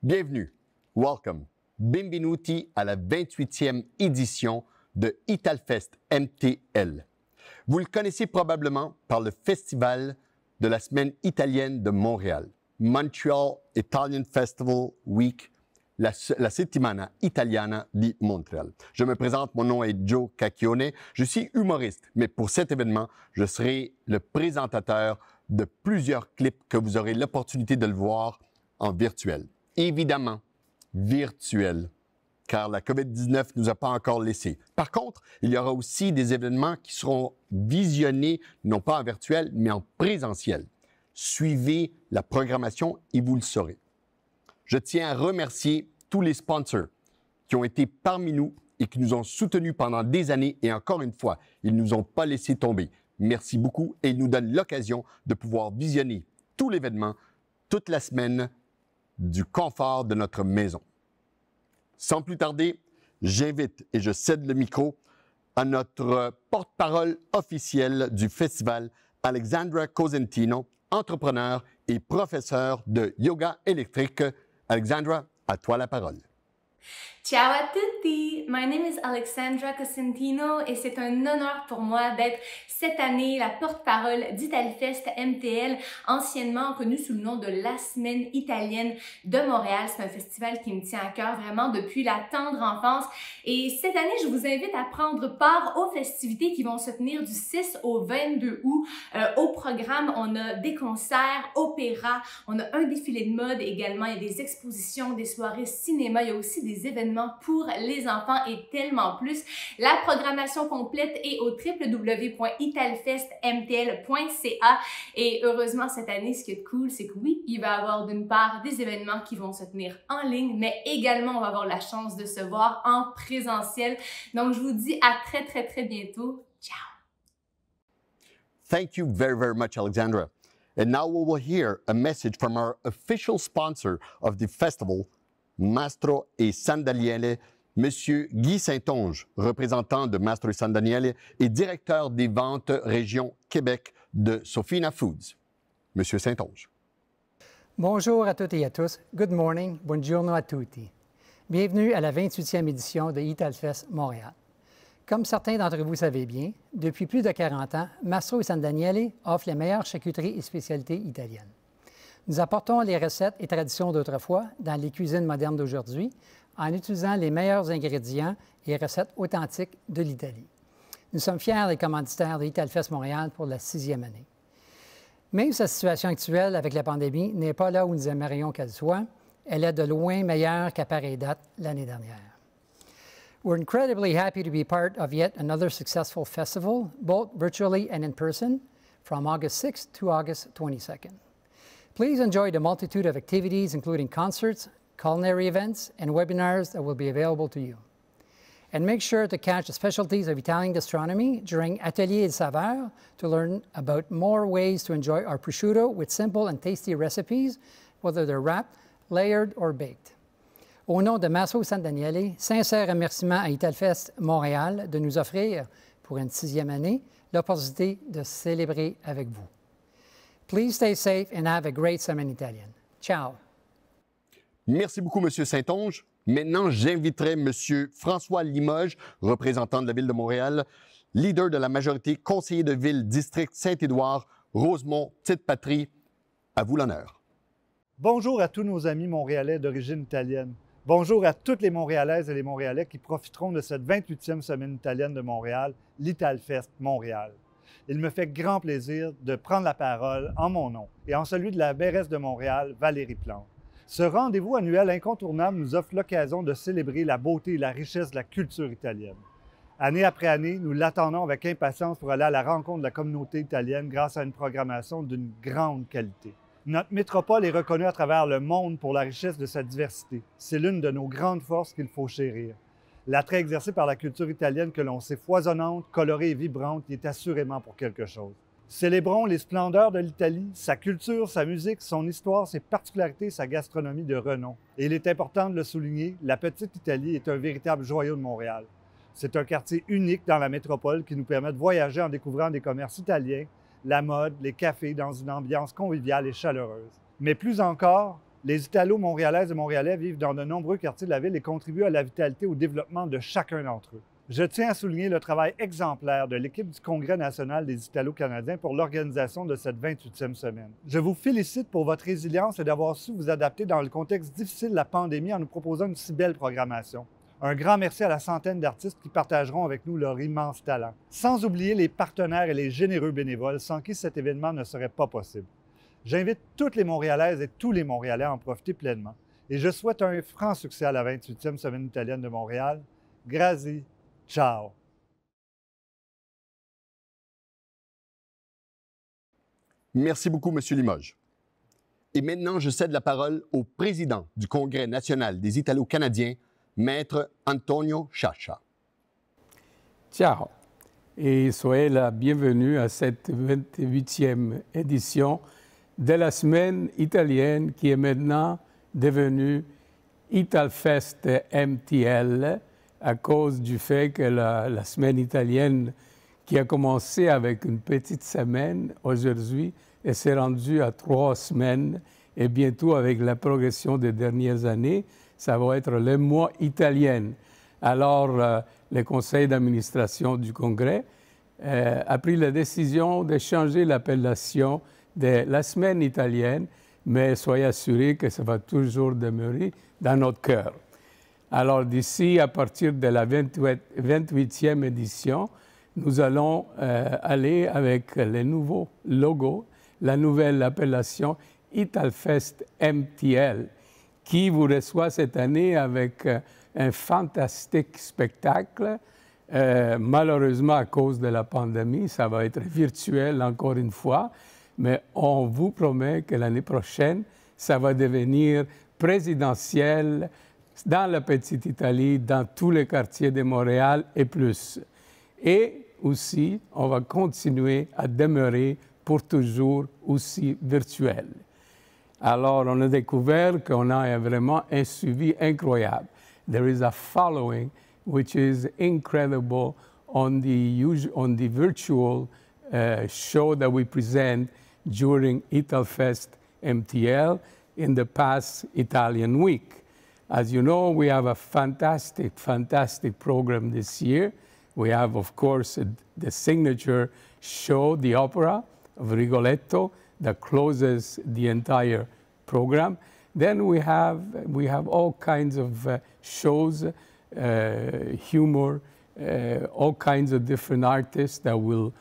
Bienvenue, welcome, benvenuti à la 28e édition de Italfest MTL. Vous le connaissez probablement par le Festival de la Semaine italienne de Montréal, Montreal Italian Festival Week, la Settimana Italiana di Montréal. Je me présente, mon nom est Joe Cacchione, je suis humoriste, mais pour cet événement, je serai le présentateur de plusieurs clips que vous aurez l'opportunité de le voir en virtuel. Évidemment, virtuel, car la COVID-19 ne nous a pas encore laissés. Par contre, il y aura aussi des événements qui seront visionnés, non pas en virtuel, mais en présentiel. Suivez la programmation et vous le saurez. Je tiens à remercier tous les sponsors qui ont été parmi nous et qui nous ont soutenus pendant des années et encore une fois, ils ne nous ont pas laissé tomber. Merci beaucoup et ils nous donnent l'occasion de pouvoir visionner tout l'événement toute la semaine du confort de notre maison. Sans plus tarder, j'invite et je cède le micro à notre porte-parole officielle du festival, Alexandra Cosentino, entrepreneur et professeur de yoga électrique. Alexandra, à toi la parole. Ciao a tutti! My name is Alexandra Cosentino et c'est un honneur pour moi d'être cette année la porte-parole d'Italfest MTL, anciennement connu sous le nom de la Semaine italienne de Montréal. C'est un festival qui me tient à cœur vraiment depuis la tendre enfance. Et cette année, je vous invite à prendre part aux festivités qui vont se tenir du 6 au 22 août. Au programme, on a des concerts, opéra, on a un défilé de mode également, il y a des expositions, des soirées cinéma, il y a aussi des événements pour les enfants et tellement plus. La programmation complète est au www.italfestmtl.ca et heureusement cette année, ce qui est cool, c'est que oui, il va y avoir d'une part des événements qui vont se tenir en ligne, mais également on va avoir la chance de se voir en présentiel. Donc je vous dis à très bientôt. Ciao! Thank you very much, Alexandra. And now we will hear a message from our official sponsor of the festival, Mastro e Sandaliele, Monsieur Guy Saint-Onge, représentant de Mastro e Sandaliele et directeur des ventes région Québec de Sofina Foods. Monsieur Saint-Onge. Bonjour à toutes et à tous. Good morning. Buongiorno a tutti. Bienvenue à la 28e édition de Italfest Montréal. Comme certains d'entre vous savez bien, depuis plus de 40 ans, Mastro e Sandaliele offre les meilleures charcuteries et spécialités italiennes. Nous apportons les recettes et traditions d'autrefois dans les cuisines modernes d'aujourd'hui en utilisant les meilleurs ingrédients et recettes authentiques de l'Italie. Nous sommes fiers des commanditaires de Italfest Montréal pour la 6e année. Même si la situation actuelle avec la pandémie n'est pas là où nous aimerions qu'elle soit, elle est de loin meilleure qu'à pareille date l'année dernière. We're incredibly happy to be part of yet another successful festival, both virtually and in person, from August 6th to August 22nd. Please enjoy the multitude of activities, including concerts, culinary events, and webinars that will be available to you. And make sure to catch the specialties of Italian gastronomy during Atelier de Saveurs to learn about more ways to enjoy our prosciutto with simple and tasty recipes, whether they're wrapped, layered, or baked. Au nom de Mastro e Sandaliele, sincère remerciement à Italfest Montréal de nous offrir, pour une 6e année, l'opportunité de célébrer avec vous. Please stay safe and have a great semaine italienne. Ciao! Merci beaucoup, Monsieur Saint-Onge. Maintenant, j'inviterai Monsieur François Limoges, représentant de la Ville de Montréal, leader de la majorité, conseiller de ville, district Saint-Édouard, Rosemont, Petite-Patrie. À vous l'honneur. Bonjour à tous nos amis montréalais d'origine italienne. Bonjour à toutes les Montréalaises et les Montréalais qui profiteront de cette 28e semaine italienne de Montréal, l'Italfest Montréal. Il me fait grand plaisir de prendre la parole en mon nom et en celui de la mairesse de Montréal, Valérie Plante. Ce rendez-vous annuel incontournable nous offre l'occasion de célébrer la beauté et la richesse de la culture italienne. Année après année, nous l'attendons avec impatience pour aller à la rencontre de la communauté italienne grâce à une programmation d'une grande qualité. Notre métropole est reconnue à travers le monde pour la richesse de sa diversité. C'est l'une de nos grandes forces qu'il faut chérir. L'attrait exercé par la culture italienne que l'on sait foisonnante, colorée et vibrante y est assurément pour quelque chose. Célébrons les splendeurs de l'Italie, sa culture, sa musique, son histoire, ses particularités, sa gastronomie de renom. Et il est important de le souligner, la petite Italie est un véritable joyau de Montréal. C'est un quartier unique dans la métropole qui nous permet de voyager en découvrant des commerces italiens, la mode, les cafés dans une ambiance conviviale et chaleureuse. Mais plus encore, Les Italo-Montréalaises et Montréalais vivent dans de nombreux quartiers de la ville et contribuent à la vitalité et au développement de chacun d'entre eux. Je tiens à souligner le travail exemplaire de l'équipe du Congrès national des Italo-Canadiens pour l'organisation de cette 28e semaine. Je vous félicite pour votre résilience et d'avoir su vous adapter dans le contexte difficile de la pandémie en nous proposant une si belle programmation. Un grand merci à la centaine d'artistes qui partageront avec nous leur immense talent. Sans oublier les partenaires et les généreux bénévoles sans qui cet événement ne serait pas possible. J'invite toutes les Montréalaises et tous les Montréalais à en profiter pleinement. Et je souhaite un franc succès à la 28e Semaine italienne de Montréal. Grazie. Ciao. Merci beaucoup, M. Limoges. Et maintenant, je cède la parole au président du Congrès national des Italo-Canadiens, Maître Antonio Sciascia. Ciao et soyez la bienvenue à cette 28e édition de la semaine italienne qui est maintenant devenue Italfest MTL à cause du fait que la semaine italienne qui a commencé avec une petite semaine aujourd'hui et s'est rendue à 3 semaines et bientôt avec la progression des dernières années, ça va être le mois italien. Alors, le conseil d'administration du Congrès a pris la décision de changer l'appellation de la semaine italienne, mais soyez assurés que ça va toujours demeurer dans notre cœur. Alors d'ici, à partir de la 28e édition, nous allons aller avec le nouveau logo, la nouvelle appellation Italfest MTL, qui vous reçoit cette année avec un fantastique spectacle. Malheureusement, à cause de la pandémie, ça va être virtuel encore une fois, mais on vous promet que l'année prochaine, ça va devenir présidentiel dans la petite Italie, dans tous les quartiers de Montréal et plus. Et aussi, on va continuer à demeurer pour toujours aussi virtuel. Alors, on a découvert qu'on a vraiment un suivi incroyable. There is a following which is incredible on the virtual show that we present during Italfest MTL in the past Italian week. As you know, we have a fantastic program this year. We have, of course, the signature show, the opera of Rigoletto, that closes the entire program. Then we have all kinds of shows, humor, all kinds of different artists that will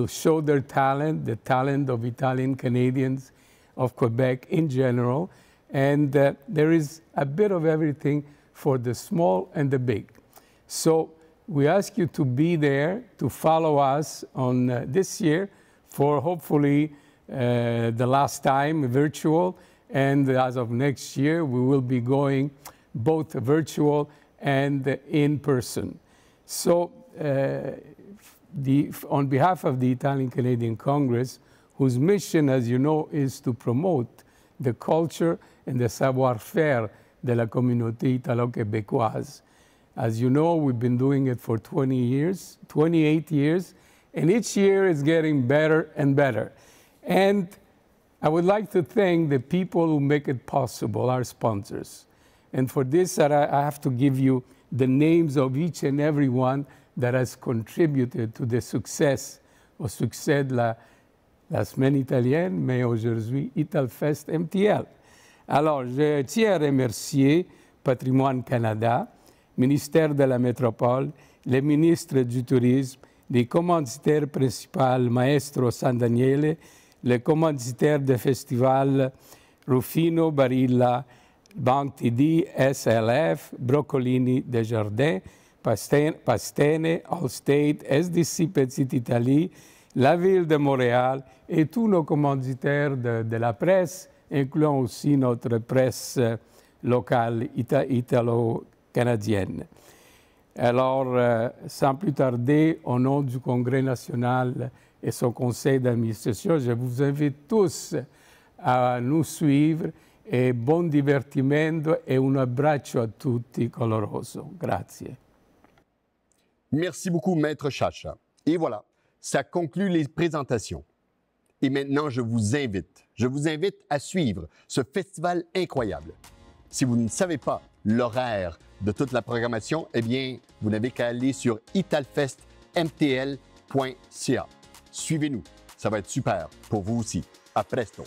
show their talent, the talent of Italian Canadians, of Quebec in general. And there is a bit of everything for the small and the big. So we ask you to be there, to follow us on this year for hopefully the last time virtual. And as of next year, we will be going both virtual and in person. So on behalf of the Italian Canadian Congress, whose mission, as you know, is to promote the culture and the savoir-faire de la communauté italo-québécoise. As you know, we've been doing it for 28 years, and each year it's getting better and better. And I would like to thank the people who make it possible, our sponsors. And for this, I have to give you the names of each and every one that has contributed to the success, au succès de la semaine italienne, mais aujourd'hui Italfest MTL. Alors, je tiens à remercier Patrimoine Canada, Ministère de la Métropole, le ministre du Tourisme, les commanditaires principaux, Maestro San Daniele, le commanditaire du festival Rufino Barilla, Banque TD, SLF, Broccolini Desjardins, Pastene, Allstate, SDC Petite Italie, la Ville de Montréal et tous nos commanditaires de la presse, incluant aussi notre presse locale italo-canadienne. Alors, sans plus tarder, au nom du Congrès national et son conseil d'administration, je vous invite tous a nous suivre e buon divertimento e un abbraccio a tutti caloroso. Grazie. Merci beaucoup, Maître Sciascia. Et voilà, ça conclut les présentations. Et maintenant, je vous invite à suivre ce festival incroyable. Si vous ne savez pas l'horaire de toute la programmation, eh bien, vous n'avez qu'à aller sur italfestmtl.ca. Suivez-nous, ça va être super pour vous aussi. À presto!